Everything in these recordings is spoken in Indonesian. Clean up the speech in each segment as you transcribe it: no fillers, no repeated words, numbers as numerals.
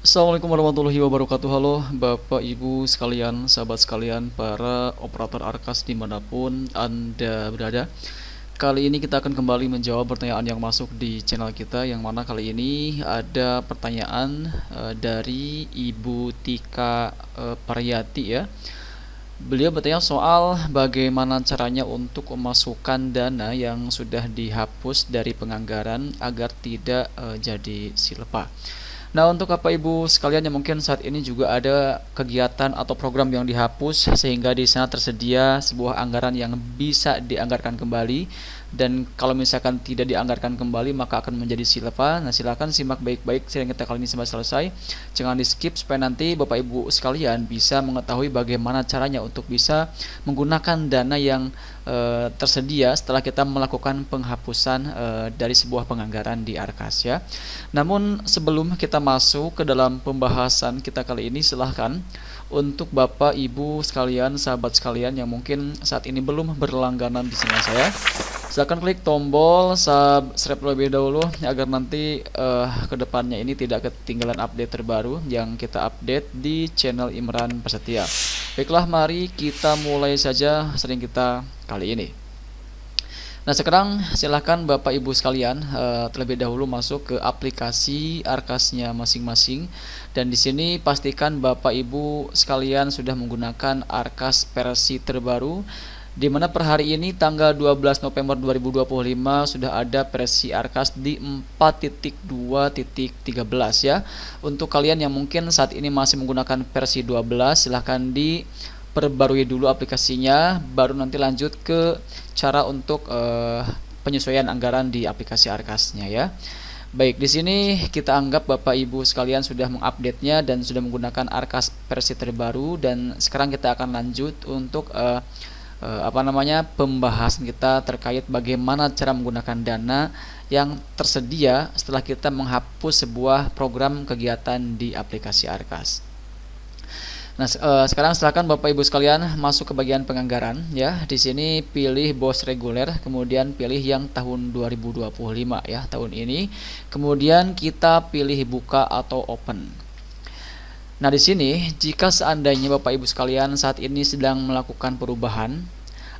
Assalamualaikum warahmatullahi wabarakatuh. Halo Bapak Ibu sekalian, sahabat sekalian, para operator Arkas dimanapun Anda berada. Kali ini kita akan kembali menjawab pertanyaan yang masuk di channel kita, yang mana kali ini ada pertanyaan dari Ibu Tika Pariyati ya. Beliau bertanya soal bagaimana caranya untuk memasukkan dana yang sudah dihapus dari penganggaran agar tidak jadi silpa. Nah, untuk Bapak Ibu sekalian yang mungkin saat ini juga ada kegiatan atau program yang dihapus sehingga di sana tersedia sebuah anggaran yang bisa dianggarkan kembali, dan kalau misalkan tidak dianggarkan kembali maka akan menjadi silpa. Nah, silakan simak baik-baik sidang kita kali ini sampai selesai. Jangan di-skip supaya nanti Bapak Ibu sekalian bisa mengetahui bagaimana caranya untuk bisa menggunakan dana yang tersedia setelah kita melakukan penghapusan dari sebuah penganggaran di Arkas ya. Namun sebelum kita masuk ke dalam pembahasan kita kali ini, silahkan untuk Bapak Ibu sekalian, sahabat sekalian yang mungkin saat ini belum berlangganan di channel saya, silahkan klik tombol subscribe terlebih dahulu agar nanti kedepannya ini tidak ketinggalan update terbaru yang kita update di channel Imran Prasetya. Baiklah, mari kita mulai saja sering kita kali ini. Nah, sekarang silahkan Bapak Ibu sekalian terlebih dahulu masuk ke aplikasi Arkasnya masing-masing, dan di sini pastikan Bapak Ibu sekalian sudah menggunakan Arkas versi terbaru, di mana per hari ini tanggal 12 November 2025 sudah ada versi Arkas di 4.2.13 ya. Untuk kalian yang mungkin saat ini masih menggunakan versi 12, silahkan diperbarui dulu aplikasinya, baru nanti lanjut ke cara untuk penyesuaian anggaran di aplikasi Arkasnya ya. Baik, di sini kita anggap Bapak Ibu sekalian sudah mengupdate-nya dan sudah menggunakan Arkas versi terbaru, dan sekarang kita akan lanjut untuk pembahasan kita terkait bagaimana cara menggunakan dana yang tersedia setelah kita menghapus sebuah program kegiatan di aplikasi Arkas. Nah, sekarang silakan Bapak Ibu sekalian masuk ke bagian penganggaran ya. Di sini pilih bos reguler, kemudian pilih yang tahun 2025 ya, tahun ini. Kemudian kita pilih buka atau open. Nah, di sini jika seandainya Bapak Ibu sekalian saat ini sedang melakukan perubahan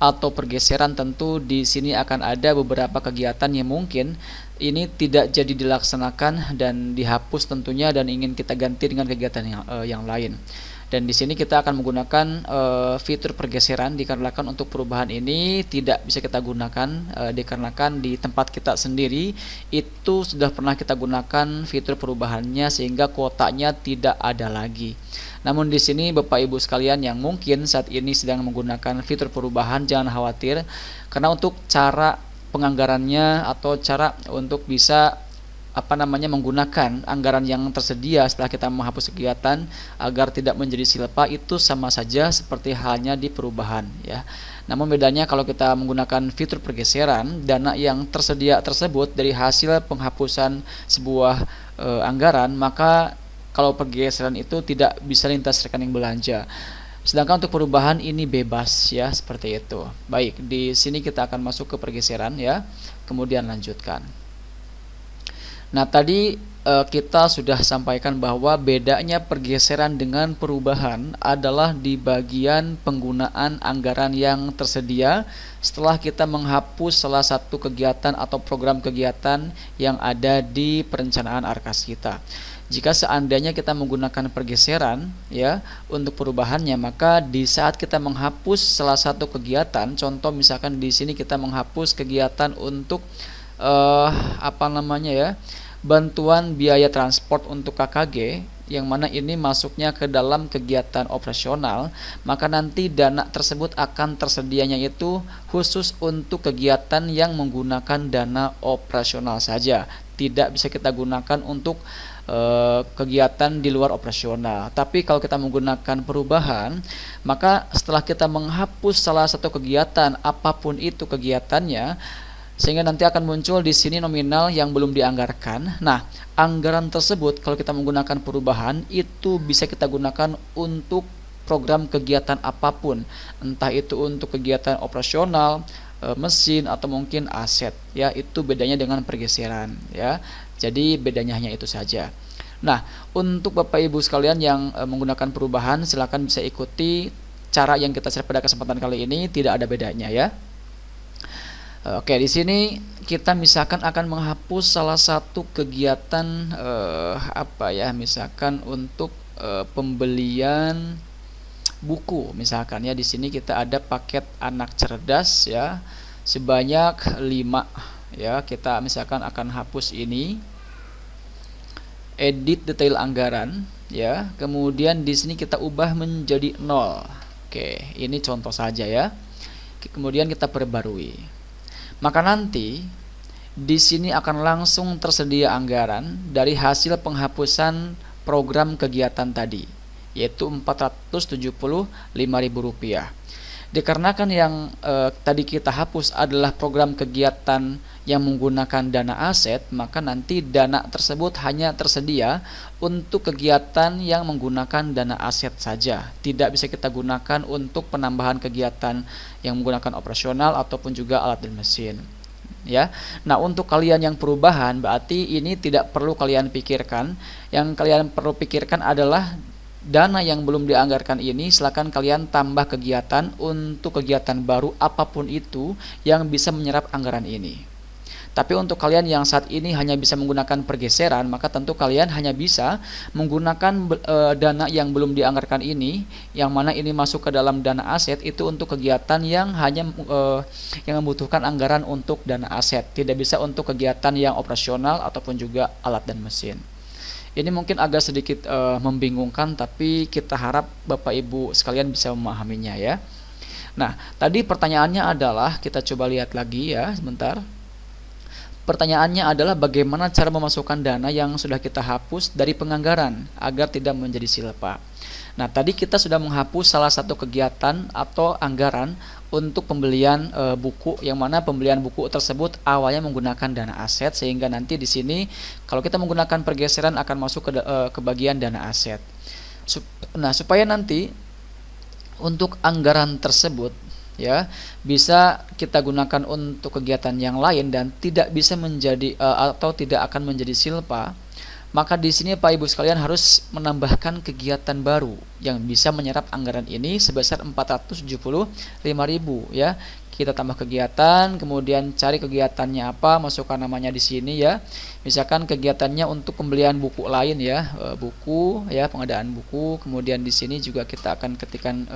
atau pergeseran, tentu di sini akan ada beberapa kegiatan yang mungkin ini tidak jadi dilaksanakan dan dihapus tentunya, dan ingin kita ganti dengan kegiatan yang lain. Dan di sini kita akan menggunakan fitur pergeseran, dikarenakan untuk perubahan ini tidak bisa kita gunakan dikarenakan di tempat kita sendiri itu sudah pernah kita gunakan fitur perubahannya sehingga kuotanya tidak ada lagi. Namun di sini Bapak Ibu sekalian yang mungkin saat ini sedang menggunakan fitur perubahan, jangan khawatir, karena untuk cara penganggarannya atau cara untuk bisa menggunakan anggaran yang tersedia setelah kita menghapus kegiatan agar tidak menjadi silpa itu sama saja seperti halnya di perubahan ya. Namun bedanya kalau kita menggunakan fitur pergeseran, dana yang tersedia tersebut dari hasil penghapusan sebuah anggaran, maka kalau pergeseran itu tidak bisa lintas rekening belanja. Sedangkan untuk perubahan ini bebas ya, seperti itu. Baik, di sini kita akan masuk ke pergeseran ya. Kemudian lanjutkan. Nah, tadi kita sudah sampaikan bahwa bedanya pergeseran dengan perubahan adalah di bagian penggunaan anggaran yang tersedia setelah kita menghapus salah satu kegiatan atau program kegiatan yang ada di perencanaan Arkas kita. Jika seandainya kita menggunakan pergeseran ya untuk perubahannya, maka di saat kita menghapus salah satu kegiatan, contoh misalkan di sini kita menghapus kegiatan untuk bantuan biaya transport untuk KKG, yang mana ini masuknya ke dalam kegiatan operasional, maka nanti dana tersebut akan tersedianya itu khusus untuk kegiatan yang menggunakan dana operasional saja, tidak bisa kita gunakan untuk kegiatan di luar operasional. Tapi kalau kita menggunakan perubahan, maka setelah kita menghapus salah satu kegiatan apapun itu kegiatannya, sehingga nanti akan muncul di sini nominal yang belum dianggarkan. Nah, anggaran tersebut kalau kita menggunakan perubahan itu bisa kita gunakan untuk program kegiatan apapun, entah itu untuk kegiatan operasional, mesin atau mungkin aset ya. Itu bedanya dengan pergeseran ya. Jadi bedanya hanya itu saja. Nah, untuk Bapak Ibu sekalian yang menggunakan perubahan, silakan bisa ikuti cara yang kita share pada kesempatan kali ini, tidak ada bedanya ya. Oke, di sini kita misalkan akan menghapus salah satu kegiatan misalkan untuk pembelian buku misalkan ya. Di sini kita ada paket anak cerdas ya sebanyak 5 ya. Kita misalkan akan hapus ini, edit detail anggaran ya. Kemudian di sini kita ubah menjadi 0. Oke, ini contoh saja ya. Kemudian kita perbarui. Maka nanti di sini akan langsung tersedia anggaran dari hasil penghapusan program kegiatan tadi, yaitu Rp475.000. Dikarenakan yang tadi kita hapus adalah program kegiatan yang menggunakan dana aset, maka nanti dana tersebut hanya tersedia untuk kegiatan yang menggunakan dana aset saja. Tidak bisa kita gunakan untuk penambahan kegiatan yang menggunakan operasional ataupun juga alat dan mesin. Ya. Nah, untuk kalian yang perubahan berarti ini tidak perlu kalian pikirkan. Yang kalian perlu pikirkan adalah dana yang belum dianggarkan ini silakan kalian tambah kegiatan untuk kegiatan baru apapun itu yang bisa menyerap anggaran ini. Tapi untuk kalian yang saat ini hanya bisa menggunakan pergeseran, maka tentu kalian hanya bisa menggunakan dana yang belum dianggarkan ini, yang mana ini masuk ke dalam dana aset itu untuk kegiatan yang hanya yang membutuhkan anggaran untuk dana aset, tidak bisa untuk kegiatan yang operasional ataupun juga alat dan mesin. Ini mungkin agak sedikit membingungkan, tapi kita harap Bapak Ibu sekalian bisa memahaminya ya. Nah, tadi pertanyaannya adalah, kita coba lihat lagi ya sebentar. Pertanyaannya adalah bagaimana cara memasukkan dana yang sudah kita hapus dari penganggaran agar tidak menjadi silpa. Nah, tadi kita sudah menghapus salah satu kegiatan atau anggaran untuk pembelian buku, yang mana pembelian buku tersebut awalnya menggunakan dana aset, sehingga nanti di sini kalau kita menggunakan pergeseran akan masuk ke bagian dana aset. Nah, supaya nanti untuk anggaran tersebut ya bisa kita gunakan untuk kegiatan yang lain dan tidak bisa menjadi atau tidak akan menjadi silpa, maka di sini Pak Ibu sekalian harus menambahkan kegiatan baru yang bisa menyerap anggaran ini sebesar 475.000 ya. Kita tambah kegiatan, kemudian cari kegiatannya apa, masukkan namanya di sini ya. Misalkan kegiatannya untuk pembelian buku lain ya, buku ya, pengadaan buku. Kemudian di sini juga kita akan ketikkan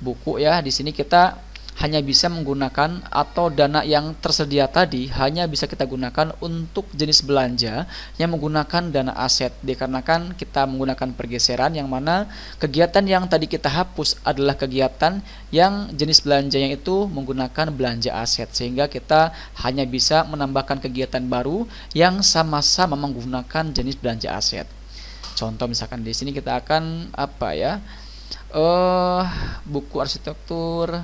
buku ya. Di sini kita hanya bisa menggunakan atau dana yang tersedia tadi hanya bisa kita gunakan untuk jenis belanja yang menggunakan dana aset, dikarenakan kita menggunakan pergeseran, yang mana kegiatan yang tadi kita hapus adalah kegiatan yang jenis belanjanya itu menggunakan belanja aset, sehingga kita hanya bisa menambahkan kegiatan baru yang sama-sama menggunakan jenis belanja aset. Contoh misalkan di sini kita akan buku arsitektur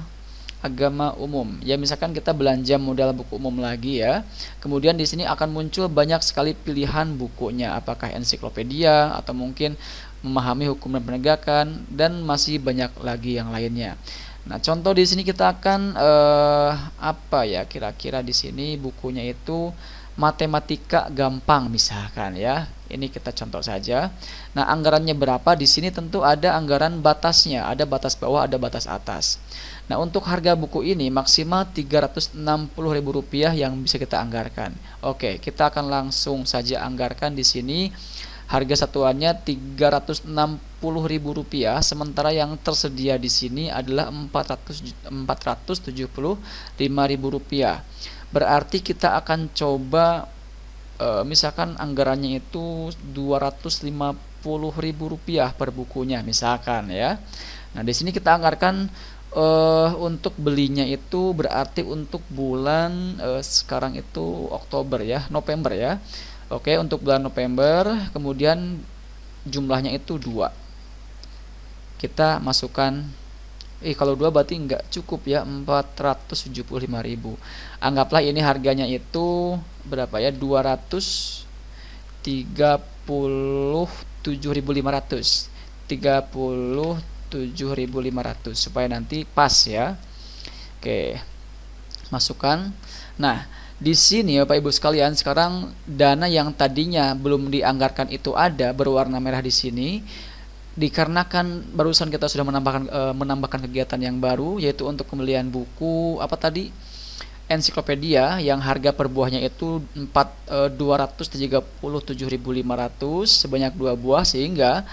agama umum ya, misalkan kita belanja modal buku umum lagi ya. Kemudian di sini akan muncul banyak sekali pilihan bukunya, apakah ensiklopedia atau mungkin memahami hukum dan penegakan, dan masih banyak lagi yang lainnya. Nah, contoh di sini kita akan kira-kira di sini bukunya itu matematika gampang misalkan ya. Ini kita contoh saja. Nah, anggarannya berapa? Di sini tentu ada anggaran batasnya, ada batas bawah, ada batas atas. Nah, untuk harga buku ini maksimal Rp360.000 yang bisa kita anggarkan. Oke, kita akan langsung saja anggarkan di sini. Harga satuannya Rp360.000, sementara yang tersedia di sini adalah Rp475.000. Berarti kita akan coba misalkan anggarannya itu Rp250.000 per bukunya misalkan ya. Nah, di sini kita anggarkan untuk belinya itu berarti untuk bulan sekarang itu Oktober ya, November ya. Oke, untuk bulan November, kemudian jumlahnya itu 2. Kita masukkan kalau 2 berarti enggak cukup ya, 475.000. Anggaplah ini harganya itu berapa ya? 237.500. 37.500 supaya nanti pas ya. Oke. Masukkan. Nah, Di sini Bapak Ibu sekalian, sekarang dana yang tadinya belum dianggarkan itu ada berwarna merah di sini, dikarenakan barusan kita sudah menambahkan kegiatan yang baru, yaitu untuk pembelian buku apa tadi, ensiklopedia yang harga per buahnya itu 237.500 sebanyak 2 buah, sehingga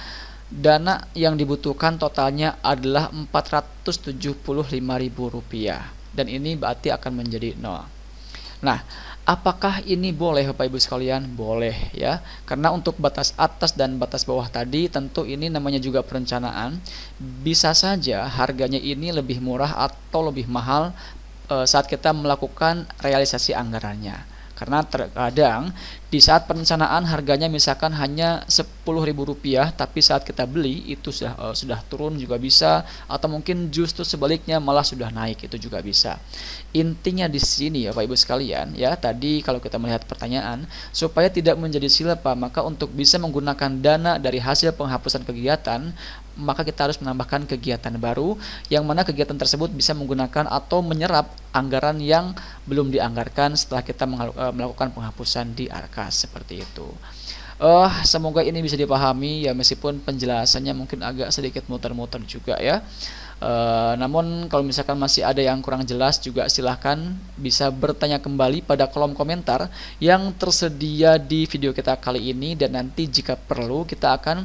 dana yang dibutuhkan totalnya adalah Rp475.000, dan ini berarti akan menjadi 0. Nah, apakah ini boleh Bapak Ibu sekalian? Boleh ya. Karena untuk batas atas dan batas bawah tadi tentu ini namanya juga perencanaan. Bisa saja harganya ini lebih murah atau lebih mahal saat kita melakukan realisasi anggarannya. Karena terkadang di saat perencanaan harganya misalkan hanya Rp10.000, tapi saat kita beli itu sudah turun juga bisa, atau mungkin justru sebaliknya malah sudah naik, itu juga bisa. Intinya di sini ya Bapak Ibu sekalian ya, tadi kalau kita melihat pertanyaan, supaya tidak menjadi silpa, maka untuk bisa menggunakan dana dari hasil penghapusan kegiatan, maka kita harus menambahkan kegiatan baru, yang mana kegiatan tersebut bisa menggunakan atau menyerap anggaran yang belum dianggarkan setelah kita melakukan penghapusan di Arkas, seperti itu. Semoga ini bisa dipahami ya, meskipun penjelasannya mungkin agak sedikit muter-muter juga ya. Namun kalau misalkan masih ada yang kurang jelas juga silahkan bisa bertanya kembali pada kolom komentar yang tersedia di video kita kali ini, dan nanti jika perlu kita akan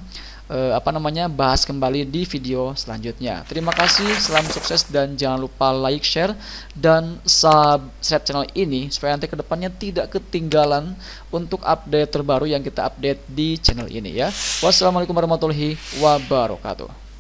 bahas kembali di video selanjutnya. Terima kasih, salam sukses, dan jangan lupa like, share, dan subscribe channel ini supaya nanti kedepannya tidak ketinggalan untuk update terbaru yang kita update di channel ini ya. Wassalamualaikum warahmatullahi wabarakatuh.